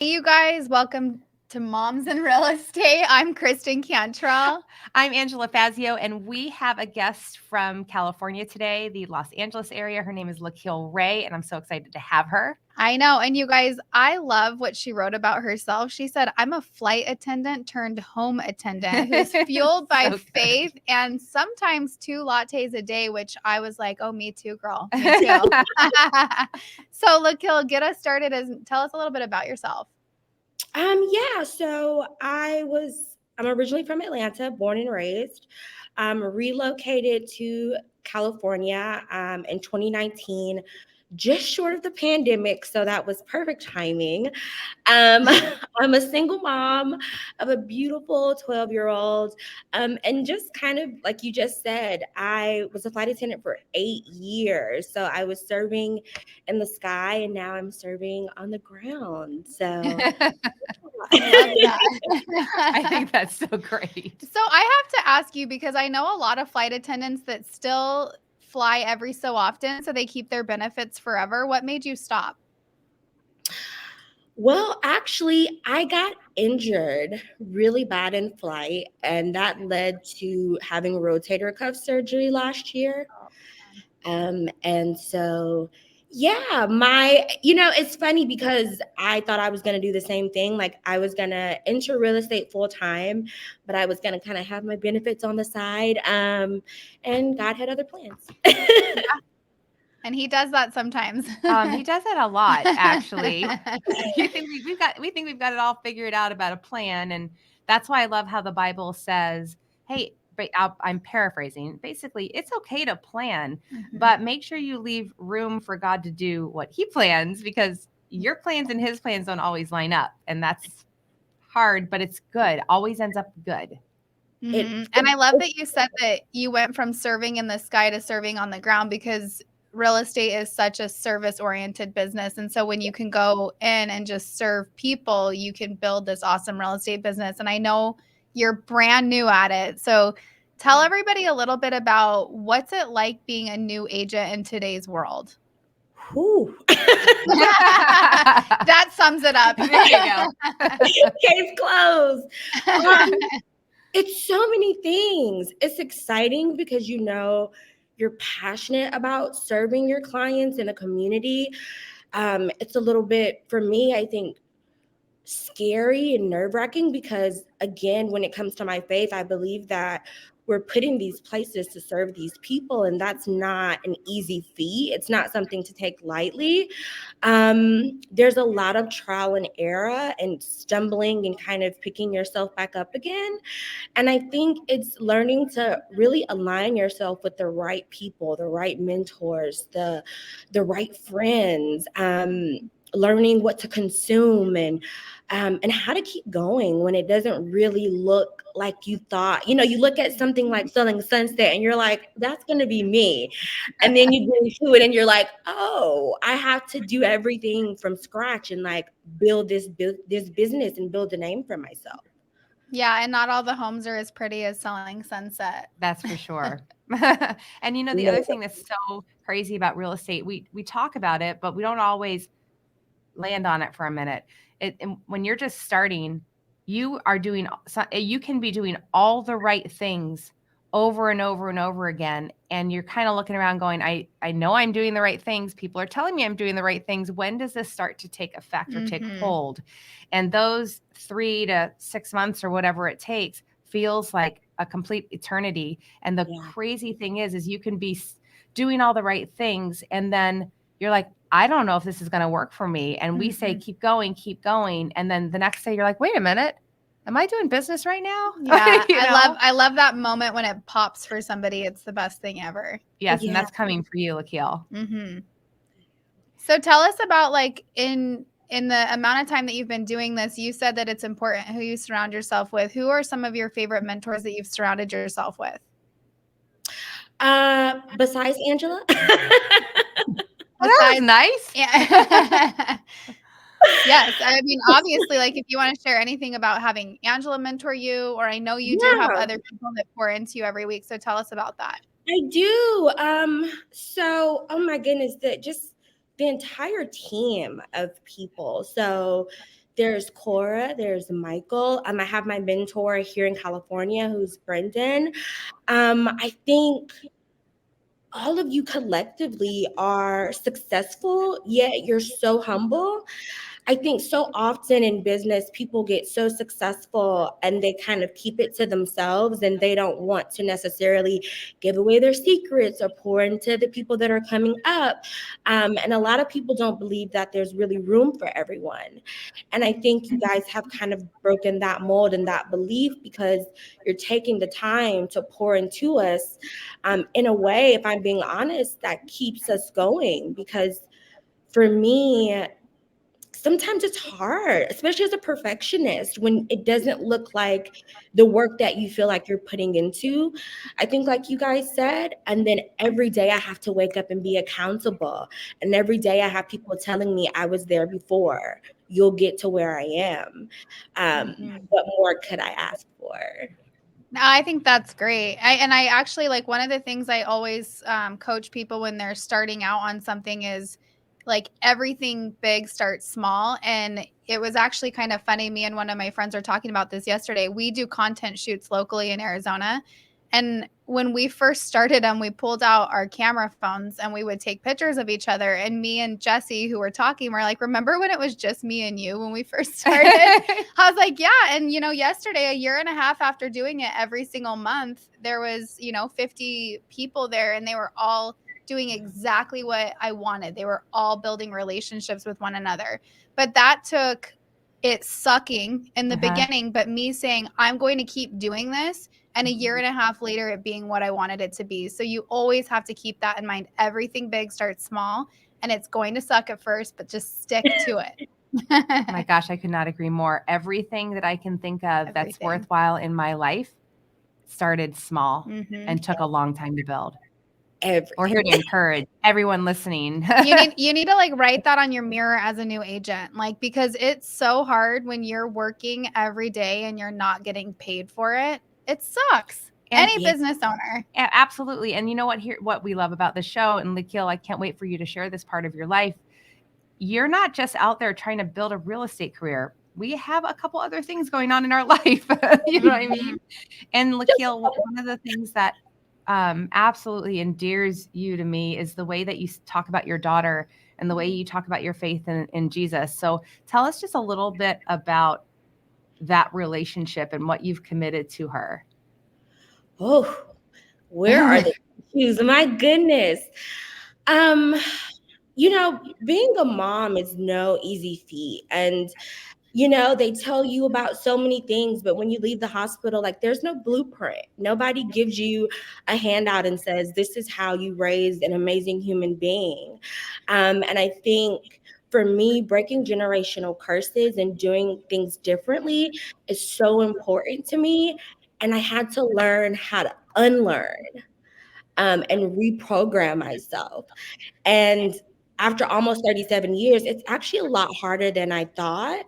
Hey, you guys, welcome to Moms in Real Estate. I'm Kristen Cantrell. I'm Angela Fazio, and we have a guest from California today, the Los Angeles area. Her name is Lakeil Ray, and I'm so excited to have her. I know. And you guys, I love what she wrote about herself. She said, I'm a flight attendant turned home attendant who's fueled by faith and sometimes 2 lattes a day, which I was like, oh, me too, girl. Me too. So, Lakeil, get us started. Tell us a little bit about yourself. So I'm originally from Atlanta, born and raised. Relocated to California in 2019, just short of the pandemic, so that was perfect timing. I'm a single mom of a beautiful 12-year-old. And just kind of like you just said, I was a flight attendant for 8 years. So I was serving in the sky and now I'm serving on the ground. So I love that. I think that's so great. So I have to ask you because I know a lot of flight attendants that still fly every so often, so they keep their benefits forever. What made you stop? Well, actually, I got injured really bad in flight, and that led to having rotator cuff surgery last year. And so, yeah, it's funny because I thought I was going to do the same thing. Like I was going to enter real estate full time, but I was going to kind of have my benefits on the side. And God had other plans. Yeah. And he does that sometimes. He does that a lot, actually. we think we've got it all figured out about a plan, and that's why I love how the Bible says, "Hey." I'm paraphrasing. Basically, it's okay to plan, but make sure you leave room for God to do what He plans, because your plans and His plans don't always line up, and that's hard, but it's good. Always ends up good. And I love that you said that you went from serving in the sky to serving on the ground, because real estate is such a service-oriented business. And so when you can go in and just serve people, you can build this awesome real estate business. And I know you're brand new at it. So tell everybody a little bit about what's it like being a new agent in today's world. Whew. That sums it up. There you go. Case closed. It's so many things. It's exciting because you're passionate about serving your clients in a community. It's a little bit, for me, I think, scary and nerve-wracking because, again, when it comes to my faith, I believe that we're put in these places to serve these people, and that's not an easy feat. It's not something to take lightly. There's a lot of trial and error and stumbling and kind of picking yourself back up again. And I think it's learning to really align yourself with the right people, the right mentors, the right friends, learning what to consume and how to keep going when it doesn't really look like you thought. You look at something like Selling Sunset and you're like, that's going to be me. And then you get into it and you're like, oh, I have to do everything from scratch and like build this business and build a name for myself. Yeah, and not all the homes are as pretty as Selling Sunset. That's for sure. And the other thing that's so crazy about real estate, we talk about it, but we don't always land on it for a minute. And when you're just starting, you can be doing all the right things over and over and over again. And you're kind of looking around going, I know I'm doing the right things. People are telling me I'm doing the right things. When does this start to take effect or take hold? And those 3 to 6 months or whatever it takes feels like a complete eternity. And the crazy thing is you can be doing all the right things, and then you're like, I don't know if this is going to work for me. And we say, keep going. And then the next day you're like, wait a minute, am I doing business right now? Yeah. I love that moment when it pops for somebody. It's the best thing ever. Yes. Yeah. And that's coming for you, Lakeil. So tell us about, like, in the amount of time that you've been doing this, you said that it's important who you surround yourself with. Who are some of your favorite mentors that you've surrounded yourself with? Besides Angela. That was nice. Yeah. Yes. I mean, obviously, like, if you want to share anything about having Angela mentor you, or I know you do have other people that pour into you every week. So tell us about that. I do. So, oh my goodness, the entire team of people. So There's Cora, there's Michael. I have my mentor here in California, who's Brendan. I think all of you collectively are successful, yet you're so humble. I think so often in business, people get so successful and they kind of keep it to themselves and they don't want to necessarily give away their secrets or pour into the people that are coming up. And a lot of people don't believe that there's really room for everyone. And I think you guys have kind of broken that mold and that belief because you're taking the time to pour into us in a way, if I'm being honest, that keeps us going. Because for me, sometimes it's hard, especially as a perfectionist, when it doesn't look like the work that you feel like you're putting into. I think, like you guys said, and then every day I have to wake up and be accountable. And every day I have people telling me I was there before. You'll get to where I am. What more could I ask for? No, I think that's great. I actually like one of the things I always coach people when they're starting out on something is like everything big starts small. And it was actually kind of funny. Me and one of my friends were talking about this yesterday. We do content shoots locally in Arizona. And when we first started them, we pulled out our camera phones and we would take pictures of each other. And me and Jesse, who were talking, were like, remember when it was just me and you when we first started? I was like, yeah. And, yesterday, a year and a half after doing it every single month, there was, 50 people there and they were all doing exactly what I wanted. They were all building relationships with one another. But that took it sucking in the beginning, but me saying, I'm going to keep doing this. And a year and a half later, it being what I wanted it to be. So you always have to keep that in mind. Everything big starts small and it's going to suck at first, but just stick to it. Oh my gosh, I could not agree more. Everything that I can think of that's worthwhile in my life started small and took a long time to build. We're here to encourage everyone listening. you need to like write that on your mirror as a new agent, like, because it's so hard when you're working every day and you're not getting paid for it. It sucks. Any business owner. Yeah, absolutely. And you know what we love about the show, and Lakeil, I can't wait for you to share this part of your life. You're not just out there trying to build a real estate career. We have a couple other things going on in our life. You know what I mean? And Lakeil, one of the things that absolutely endears you to me is the way that you talk about your daughter and the way you talk about your faith in Jesus. So tell us just a little bit about that relationship and what you've committed to her. Oh, where are the issues? My goodness. Being a mom is no easy feat. And they tell you about so many things, but when you leave the hospital, like there's no blueprint. Nobody gives you a handout and says, this is how you raise an amazing human being. And I think for me, breaking generational curses and doing things differently is so important to me. And I had to learn how to unlearn and reprogram myself. And after almost 37 years, it's actually a lot harder than I thought.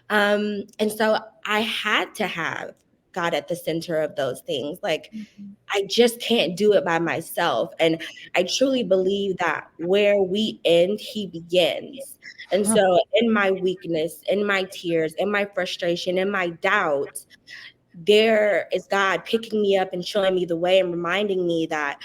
And so I had to have God at the center of those things. Like, I just can't do it by myself. And I truly believe that where we end, He begins. And so in my weakness, in my tears, in my frustration, in my doubts, there is God picking me up and showing me the way and reminding me that,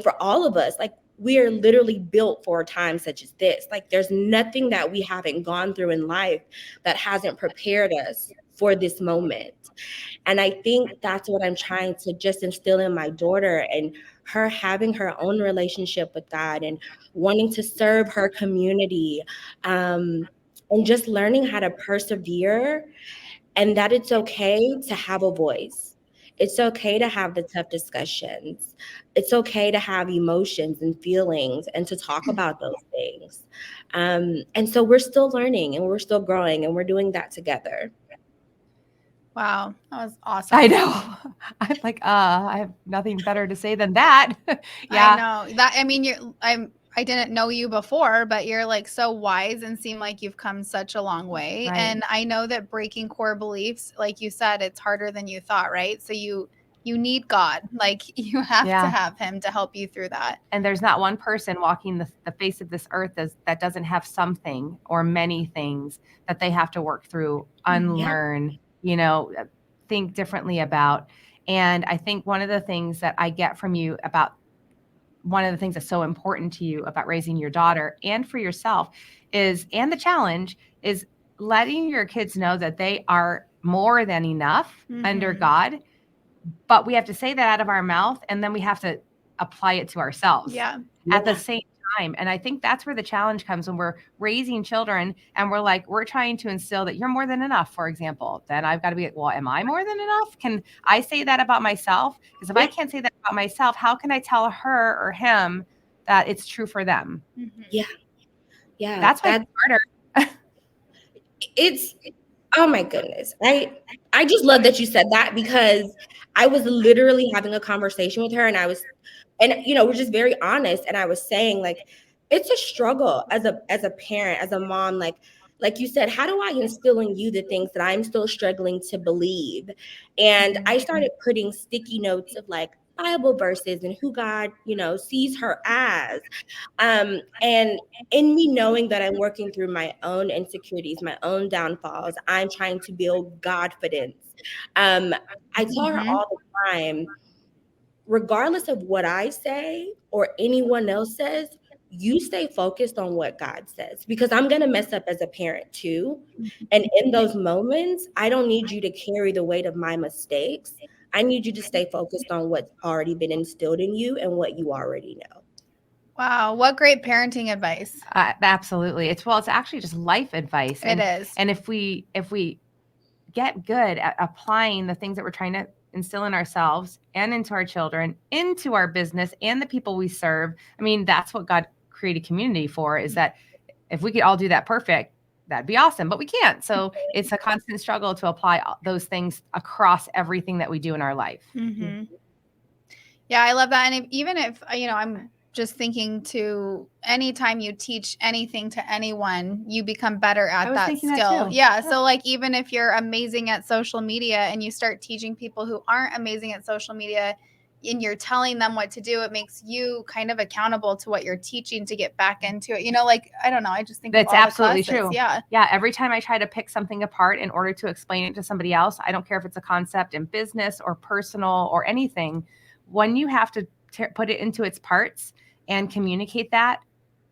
for all of us, like, we are literally built for a time such as this. Like, there's nothing that we haven't gone through in life that hasn't prepared us for this moment. And I think that's what I'm trying to just instill in my daughter, and her having her own relationship with God and wanting to serve her community, and just learning how to persevere, and that it's okay to have a voice. It's okay to have the tough discussions. It's okay to have emotions and feelings and to talk about those things. And so we're still learning and we're still growing and we're doing that together. Wow, that was awesome. I know. I'm like, I have nothing better to say than that. Yeah. I know that. I mean, I didn't know you before, but you're like so wise and seem like you've come such a long way. Right. And I know that breaking core beliefs, like you said, it's harder than you thought, right? So you you need God. Like you have to Yeah. have him to help you through that. And there's not one person walking the face of this earth that doesn't have something or many things that they have to work through, unlearn, you know, think differently about. And I think one of the things that I get from you about one of the things that's so important to you about raising your daughter and for yourself is, and the challenge is letting your kids know that they are more than enough under God. But we have to say that out of our mouth, and then we have to apply it to ourselves at the same time. And I think that's where the challenge comes when we're raising children and we're trying to instill that you're more than enough, for example. Then I've got to be like, well, am I more than enough? Can I say that about myself? Because if I can't say that about myself, how can I tell her or him that it's true for them? Yeah. That's why it's harder. It's, oh my goodness. I just love that you said that, because I was literally having a conversation with her, and we're just very honest. And I was saying, like, it's a struggle as a parent, as a mom, like you said, how do I instill in you the things that I'm still struggling to believe? And I started putting sticky notes of like Bible verses and who God, sees her as. And in me knowing that I'm working through my own insecurities, my own downfalls, I'm trying to build Godfidence. I tell her all the time, regardless of what I say or anyone else says, you stay focused on what God says, because I'm going to mess up as a parent too. And in those moments, I don't need you to carry the weight of my mistakes. I need you to stay focused on what's already been instilled in you and what you already know. Wow, what great parenting advice. Absolutely. It's actually just life advice. It is. And if we get good at applying the things that we're trying to instill in ourselves and into our children, into our business and the people we serve, I mean, that's what God created community for, is that if we could all do that perfect, that'd be awesome, but we can't. So it's a constant struggle to apply those things across everything that we do in our life. Yeah, I love that. And even if, I'm just thinking to anytime you teach anything to anyone, you become better at that skill. Yeah. So like, even if you're amazing at social media and you start teaching people who aren't amazing at social media and you're telling them what to do, it makes you kind of accountable to what you're teaching to get back into it. Like, I don't know. I just think that's absolutely true. Yeah. Yeah. Every time I try to pick something apart in order to explain it to somebody else, I don't care if it's a concept in business or personal or anything, when you have to put it into its parts and communicate that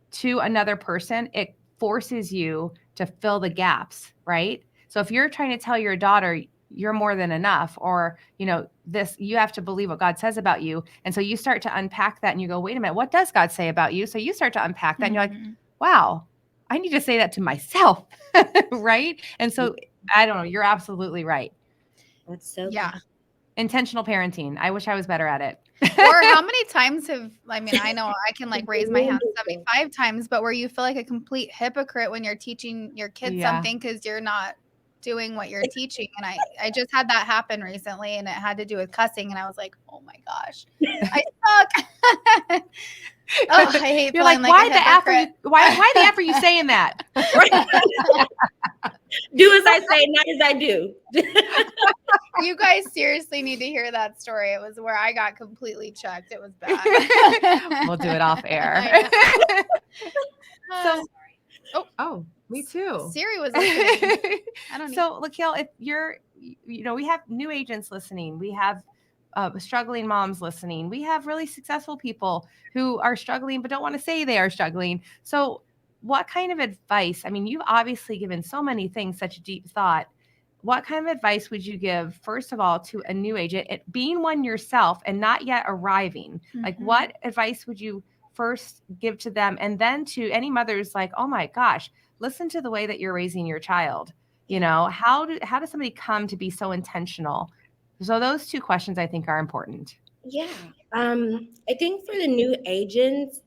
to another person, it forces you to fill the gaps, right? So if you're trying to tell your daughter you're more than enough, or, this, you have to believe what God says about you. And so you start to unpack that and you go, wait a minute, what does God say about you? So you start to unpack that and you're like, wow, I need to say that to myself. Right. And so I don't know, you're absolutely right. That's so good. Intentional parenting. I wish I was better at it. Or how many times I know I can like raise my hand 75 times, but where you feel like a complete hypocrite when you're teaching your kids something because you're not doing what you're teaching. And I just had that happen recently, and it had to do with cussing. And I was like, oh my gosh, I suck. Oh, I hate you're feeling like why the F are you saying that? Do as I say, not as I do. You guys seriously need to hear that story. It was where I got completely checked. It was bad. We'll do it off air. Oh, me too. Siri was listening. I don't know. So, Lakeil, if you're, we have new agents listening. We have struggling moms listening. We have really successful people who are struggling but don't want to say they are struggling. So what kind of advice? I mean, you've obviously given so many things such deep thought. What kind of advice would you give, first of all, to a new agent, being one yourself and not yet arriving? Like, what advice would you first give to them? And then to any mothers like, oh my gosh, listen to the way that you're raising your child. How does somebody come to be so intentional? So those two questions I think are important. Yeah. I think for the new agents,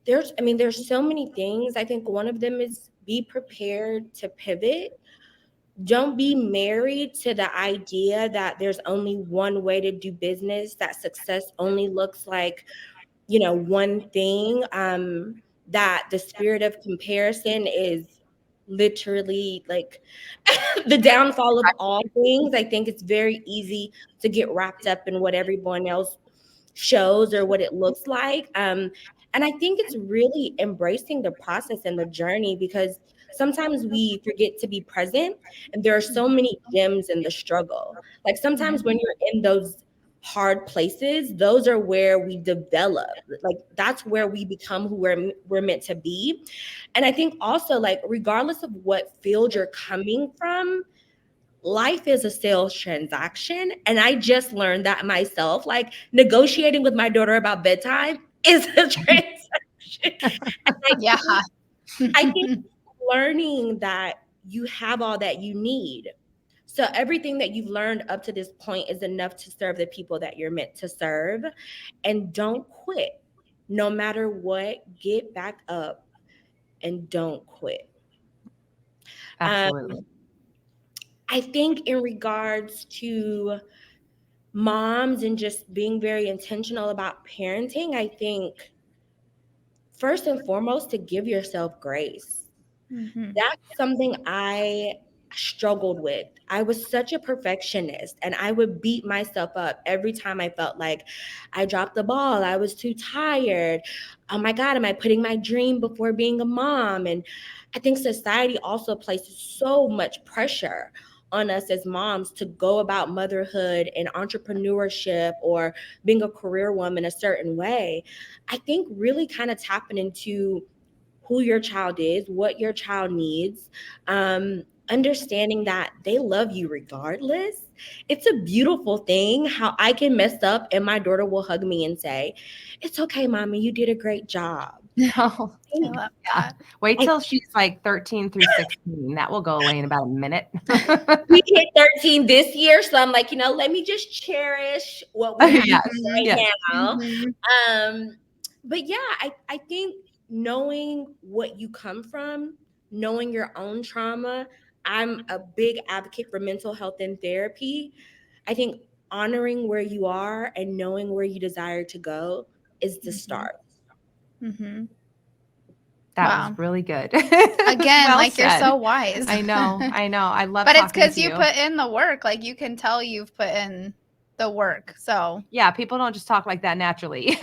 there's so many things. I think one of them is be prepared to pivot. Don't be married to the idea that there's only one way to do business, that success only looks like, one thing, that the spirit of comparison is literally like the downfall of all things. I think it's very easy to get wrapped up in what everyone else shows or what it looks like. And I think it's really embracing the process and the journey, because sometimes we forget to be present, and there are so many gems in the struggle. Like sometimes when you're in those hard places, those are where we develop. Like that's where we become who we're meant to be. And I think also, like, regardless of what field you're coming from, life is a sales transaction. And I just learned that myself. Like negotiating with my daughter about bedtime is a transaction. And Yeah. I think learning that you have all that you need. So everything that you've learned up to this point is enough to serve the people that you're meant to serve. And don't quit. No matter what, get back up and don't quit. Absolutely. I think in regards to moms and just being very intentional about parenting, I think first and foremost to give yourself grace. That's something I struggled with. I was such a perfectionist, and I would beat myself up every time I felt like I dropped the ball. I was too tired. Oh my God, am I putting my dream before being a mom? And I think society also places so much pressure on us as moms to go about motherhood and entrepreneurship or being a career woman a certain way. I think really kind of tapping into who your child is, what your child needs, understanding that they love you regardless. It's a beautiful thing how I can mess up and my daughter will hug me and say, "It's okay, mommy, you did a great job." No. I love that. Wait till she's like 13 through 16. That will go away in about a minute. We hit 13 this year, so I'm like, let me just cherish what we have Yes, right yes. now. But yeah, I think knowing what you come from, knowing your own trauma. I'm a big advocate for mental health and therapy. I think honoring where you are and knowing where you desire to go is the start. That Wow. was really good. Again, Well like said. you're so wise. I know. I love But it's talking because to you put in the work. Like you can tell you've put in the work. So Yeah, people don't just talk like that naturally.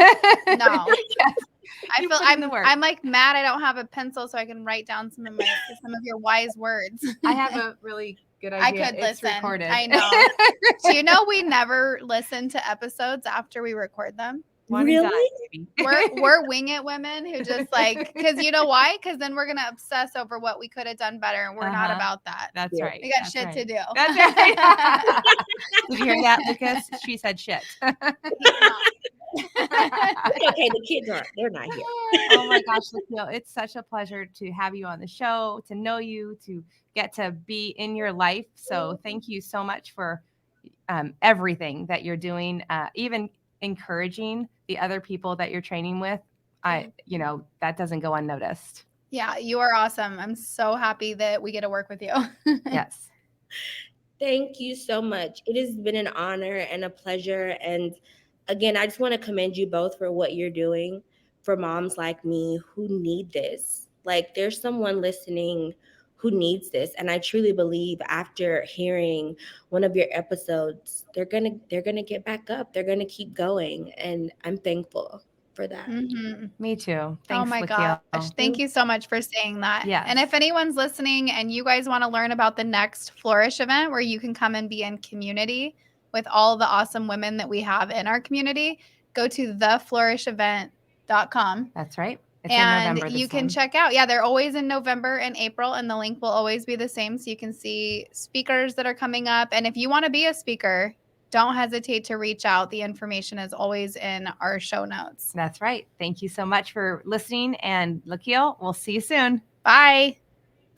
no. Yes. I You feel put in the work. I'm like mad I don't have a pencil so I can write down some of your wise words. I have a really good I idea. could It's listen. recorded. I know. Do you know we never listen to episodes after we record them? One Really? and done, baby. We're wing it women who just like, because you know why? Because then we're gonna obsess over what we could have done better, and we're not about that. That's Yeah. right. We got That's shit right. to do. That's right. Did you hear that, Lucas? She said shit. It's okay, the kids they're not here. Oh my gosh, Lakeil, it's such a pleasure to have you on the show, to know you, to get to be in your life. So thank you so much for everything that you're doing, even encouraging the other people that you're training with. That doesn't go unnoticed. Yeah, you are awesome. I'm so happy that we get to work with you. Yes. Thank you so much. It has been an honor and a pleasure. And again, I just want to commend you both for what you're doing for moms like me who need this. Like there's someone listening who needs this. And I truly believe after hearing one of your episodes, they're gonna get back up. They're gonna keep going. And I'm thankful for that. Me too. Thanks, Oh my Lakeil. gosh. Thank you so much for saying that. Yes. And if anyone's listening and you guys want to learn about the next Flourish event where you can come and be in community with all the awesome women that we have in our community, go to theflourishevent.com. That's right. It's and in November you can time. check out. Yeah, they're always in November and April, and the link will always be the same. So you can see speakers that are coming up. And if you want to be a speaker, don't hesitate to reach out. The information is always in our show notes. That's right. Thank you so much for listening. And Lakeil, we'll see you soon. Bye.